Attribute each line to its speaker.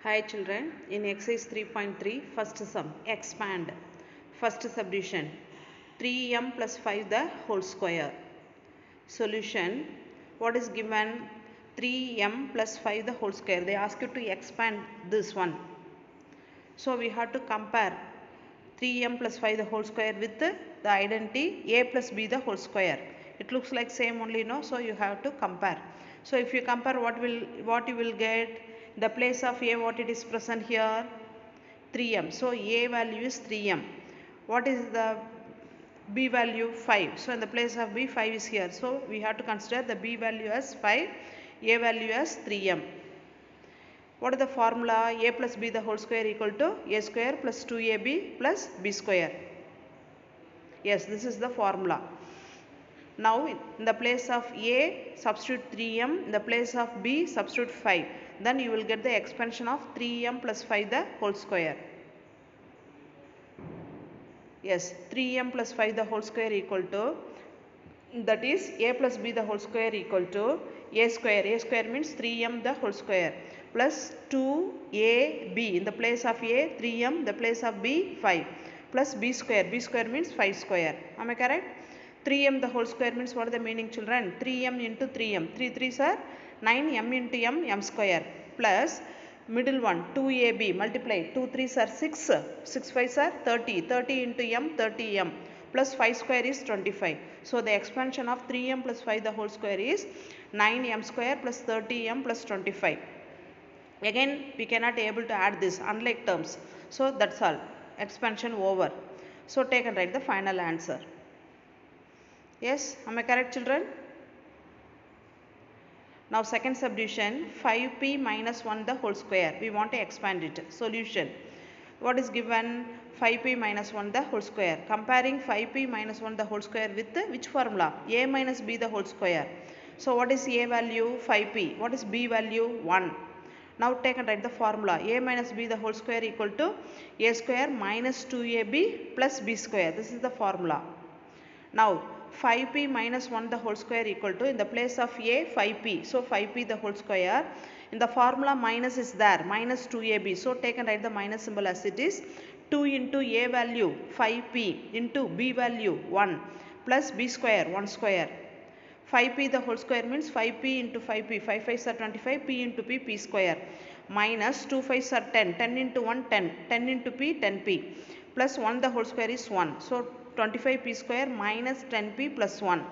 Speaker 1: Hi children, in exercise 3.3, first sum, expand. First subdivision, 3m plus 5 the whole square. Solution, what is given? 3m plus 5 the whole square. They ask you to expand this one. So we have to compare 3m plus 5 the whole square with the identity a plus b the whole square. It looks like same only, no? So you have to compare. So if you compare, what you will get? The place of a, what it is present here? 3m. So a value is 3m. What is the b value? 5. So in the place of b, 5 is here. So we have to consider the b value as 5, a value as 3m. What is the formula? A plus b the whole square equal to a square plus 2ab plus b square. Yes, this is the formula. Now in the place of a, substitute 3m. In the place of b, substitute 5. Then you will get the expansion of 3m plus 5 the whole square. Yes, 3m plus 5 the whole square equal to, that is a plus b the whole square equal to a square. A square means 3m the whole square plus 2ab. In the place of a, 3m. The place of b, 5 plus b square. B square means 5 square. Am I correct? 3m the whole square means, what is the meaning children? 3m into 3m. 3 3s are 9, m into m square plus middle one 2ab multiply 2 3s are 6, 6 5s are 30, 30 into m 30m plus 5 square is 25. So the expansion of 3m plus 5 the whole square is 9m square plus 30m plus 25. Again we cannot able to add this unlike terms. So that's all, expansion over. So take and write the final answer. Yes, am I correct children? Now second subdivision, 5p minus 1 the whole square. We want to expand it. Solution, what is given? 5p minus 1 the whole square. Comparing 5p minus 1 the whole square with which formula? A minus b the whole square. So what is a value? 5p. What is b value? 1. Now take and write the formula. A minus b the whole square equal to a square minus 2ab plus b square. This is the formula. Now 5p minus 1 the whole square equal to, in the place of a, 5p. So 5p the whole square. In the formula minus is there, minus 2ab. So take and write the minus symbol as it is. 2 into a value 5p into b value 1 plus b square 1 square. 5p the whole square means 5p into 5p. 5 5s are 25, p into p square minus 2 5s are 10, 10 into 1 10, 10 into p 10p plus 1 the whole square is 1. So 25p square minus 10p plus 1.